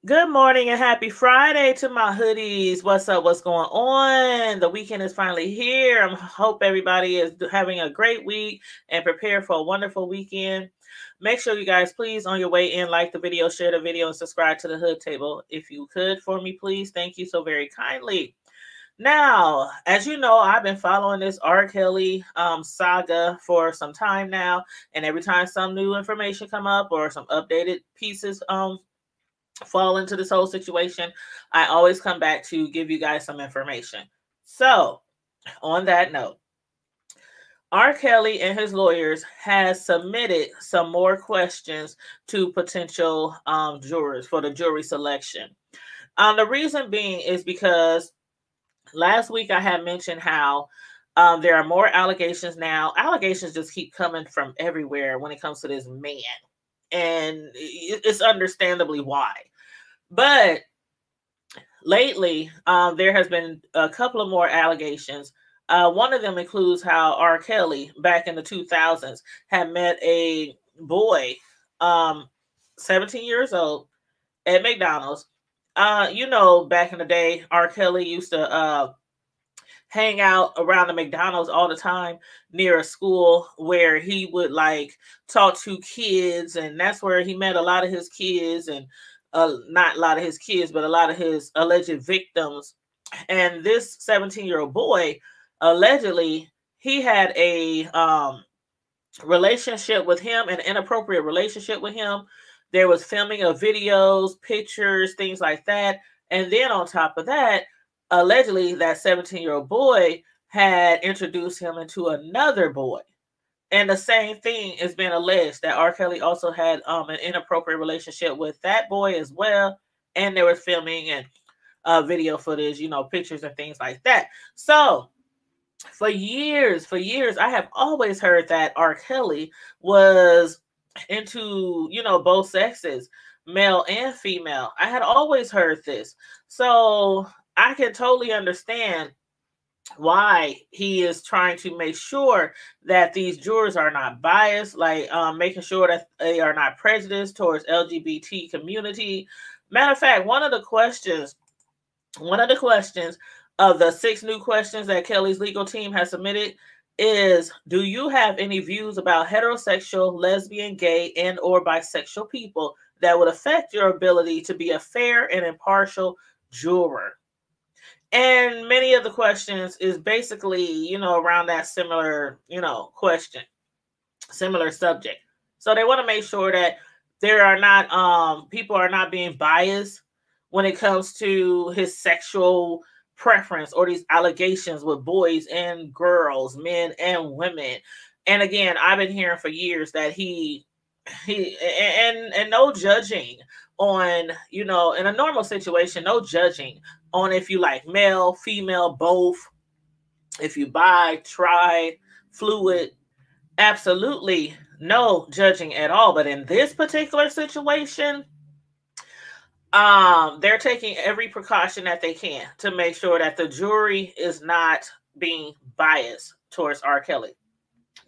Good morning and happy Friday to my hoodies. What's up? What's going on? The weekend is finally here. I hope everybody is having a great week and prepare for a wonderful weekend. Make sure you guys, please, on your way in, like the video, share the video, and subscribe to the Hood Table. If you could for me, please. Thank you so very kindly. Now, as you know, I've been following this R. Kelly saga for some time now, and every time some new information come up or some updated pieces fall into this whole situation, I always come back to give you guys some information. So, on that note, R. Kelly and his lawyers has submitted some more questions to potential jurors for the jury selection. The reason being is because last week I had mentioned how there are more allegations now. Allegations just keep coming from everywhere when it comes to this man. And it's understandably why. But lately, there has been a couple of more allegations. One of them includes how R. Kelly, back in the 2000s, had met a boy, 17 years old, at McDonald's. Back in the day, R. Kelly used to hang out around the McDonald's all the time near a school where he would like talk to kids, and that's where he met a lot of his kids, and not a lot of his kids, but a lot of his alleged victims. And this 17-year-old boy, allegedly, he had a relationship with him, an inappropriate relationship with him. There was filming of videos, pictures, things like that. And then on top of that, allegedly, that 17-year-old boy had introduced him into another boy. And the same thing has been alleged that R. Kelly also had an inappropriate relationship with that boy as well. And there was filming and video footage, pictures and things like that. So for years, I have always heard that R. Kelly was into, both sexes, male and female. I had always heard this. So I can totally understand why he is trying to make sure that these jurors are not biased, like making sure that they are not prejudiced towards LGBT community. Matter of fact, one of the questions of the 6 new questions that Kelly's legal team has submitted is, do you have any views about heterosexual, lesbian, gay, and or bisexual people that would affect your ability to be a fair and impartial juror? And many of the questions is basically, around that similar, question, similar subject. So they want to make sure that there are not, people are not being biased when it comes to his sexual preference or these allegations with boys and girls, men and women. And again, I've been hearing for years that he and no judging on, in a normal situation, no judging on if you like male, female, both, if you bi, tri, fluid, absolutely no judging at all. But in this particular situation, they're taking every precaution that they can to make sure that the jury is not being biased towards R. Kelly.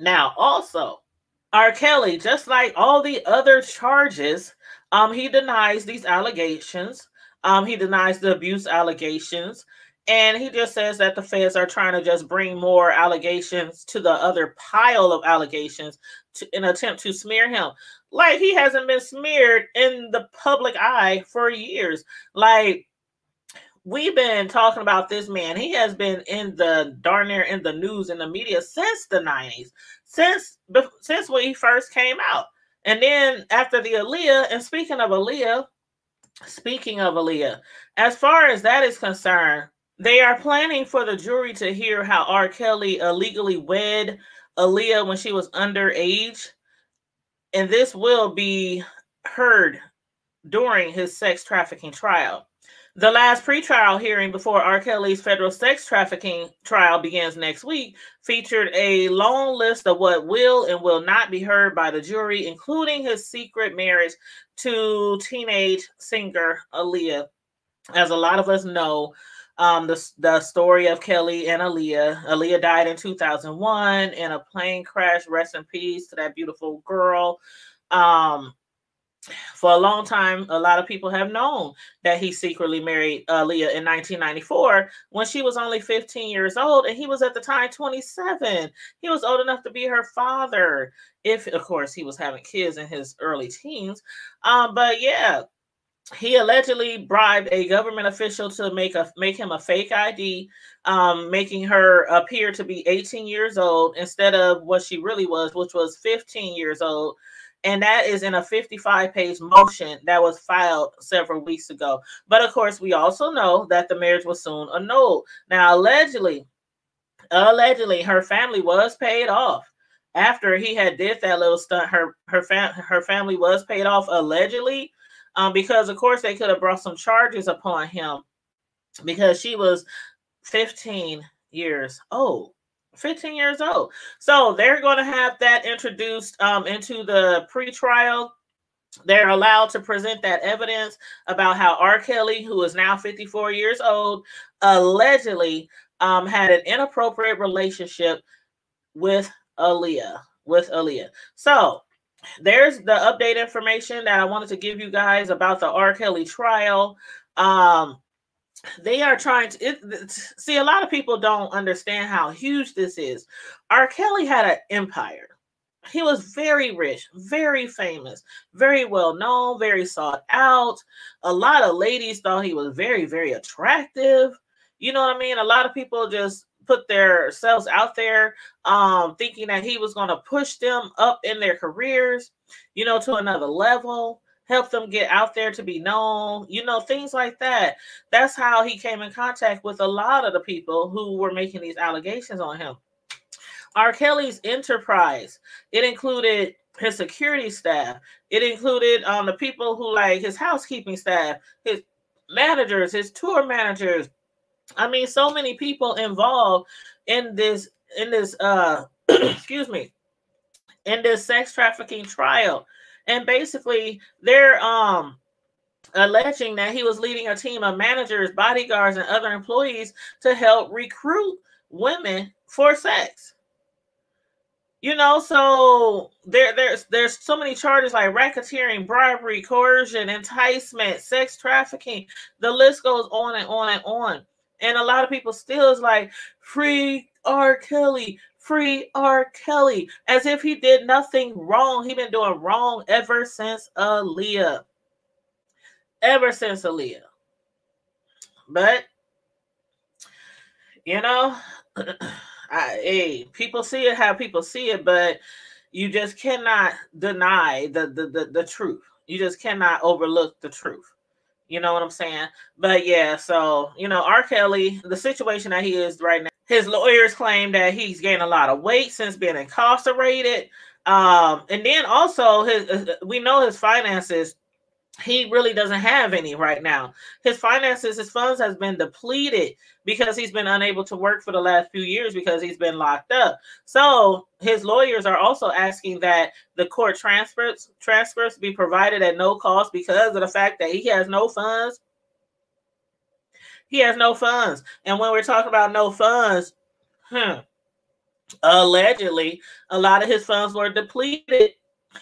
Now, also, R. Kelly, just like all the other charges, he denies these allegations. He denies the abuse allegations. And he just says that the feds are trying to just bring more allegations to the other pile of allegations in an attempt to smear him. Like, he hasn't been smeared in the public eye for years. Like, we've been talking about this man. He has been in the darn near in the news, in the media since the 90s, since when he first came out. And then after the Aaliyah, and speaking of Aaliyah, as far as that is concerned, they are planning for the jury to hear how R. Kelly illegally wed Aaliyah when she was underage. And this will be heard during his sex trafficking trial. The last pretrial hearing before R. Kelly's federal sex trafficking trial begins next week featured a long list of what will and will not be heard by the jury, including his secret marriage to teenage singer Aaliyah. As a lot of us know, the story of Kelly and Aaliyah. Aaliyah died in 2001 in a plane crash. Rest in peace to that beautiful girl. For a long time, a lot of people have known that he secretly married Leah in 1994 when she was only 15 years old, and he was at the time 27. He was old enough to be her father, if, of course, he was having kids in his early teens. But yeah, he allegedly bribed a government official to make him a fake ID, making her appear to be 18 years old instead of what she really was, which was 15 years old. And that is in a 55-page motion that was filed several weeks ago. But of course, we also know that the marriage was soon annulled. Now, allegedly, her family was paid off after he had did that little stunt. Her family was paid off allegedly, because of course they could have brought some charges upon him because she was 15 years old. 15 years old. So they're going to have that introduced into the pretrial. They're allowed to present that evidence about how R. Kelly, who is now 54 years old, allegedly had an inappropriate relationship with Aaliyah. So there's the update information that I wanted to give you guys about the R. Kelly trial. They are trying to see, a lot of people don't understand how huge this is. R. Kelly had an empire. He was very rich, very famous, very well known, very sought out. A lot of ladies thought he was very, very attractive. You know what I mean? A lot of people just put themselves out there, thinking that he was going to push them up in their careers, to another level, help them get out there to be known, things like that. That's how he came in contact with a lot of the people who were making these allegations on him. R. Kelly's enterprise, it included his security staff. It included the people who, like, his housekeeping staff, his managers, his tour managers. I mean, so many people involved in this excuse me, in this sex trafficking trial. And basically they're alleging that he was leading a team of managers, bodyguards, and other employees to help recruit women for sex. So there's so many charges like racketeering, bribery, coercion, enticement, sex trafficking. The list goes on and on and on. And a lot of people still is like, free R. Kelly, free R. Kelly, as if he did nothing wrong. He been doing wrong ever since Aaliyah. Ever since Aaliyah. But, people see it how people see it, but you just cannot deny the truth. You just cannot overlook the truth. You know what I'm saying? But yeah, so, R. Kelly, the situation that he is right now, his lawyers claim that he's gained a lot of weight since being incarcerated. And then also we know his finances. He really doesn't have any right now. His finances, his funds has been depleted because he's been unable to work for the last few years because he's been locked up. So his lawyers are also asking that the court transcripts be provided at no cost because of the fact that he has no funds. He has no funds. And when we're talking about no funds, allegedly, a lot of his funds were depleted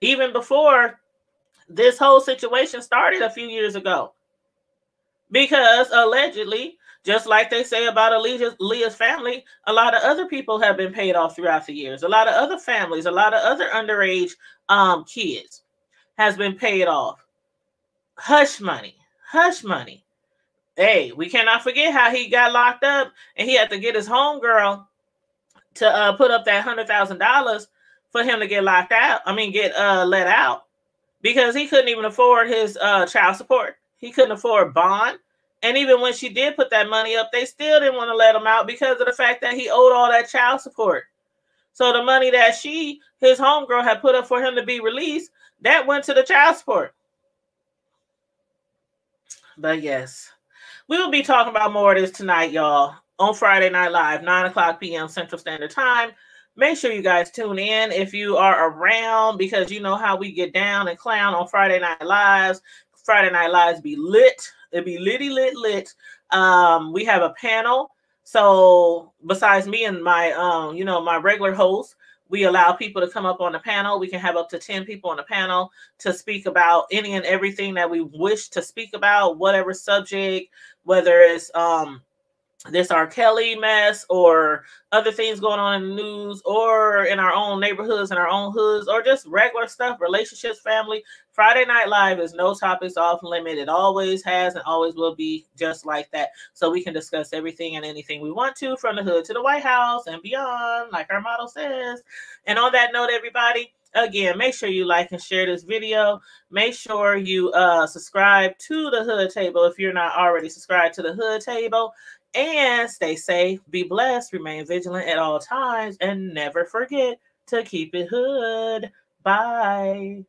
even before this whole situation started a few years ago. Because allegedly, just like they say about Aaliyah's family, a lot of other people have been paid off throughout the years. A lot of other families, a lot of other underage kids has been paid off. Hush money. Hush money. Hey, we cannot forget how he got locked up and he had to get his homegirl to put up that $100,000 for him to get locked out. Get let out. Because he couldn't even afford his child support. He couldn't afford bond. And even when she did put that money up, they still didn't want to let him out because of the fact that he owed all that child support. So the money that his homegirl, had put up for him to be released, that went to the child support. But yes, we will be talking about more of this tonight, y'all, on Friday Night Live, 9 p.m. Central Standard Time. Make sure you guys tune in if you are around, because you know how we get down and clown on Friday Night Lives. Friday Night Lives be lit. It be litty lit. We have a panel. So besides me and my my regular host, We allow people to come up on the panel. We can have up to 10 people on the panel to speak about any and everything that we wish to speak about, whatever subject, whether it's this R. Kelly mess or other things going on in the news or in our own neighborhoods and our own hoods, or just regular stuff, relationships, family. Friday Night Live is no topics off limit. It always has and always will be just like that. So we can discuss everything and anything we want to, from the hood to the White House and beyond, like our motto says. And on that note, everybody, again, make sure you like and share this video. Make sure you subscribe to the Hood Table if you're not already subscribed to the Hood Table. And stay safe, be blessed, remain vigilant at all times, and never forget to keep it hood. Bye.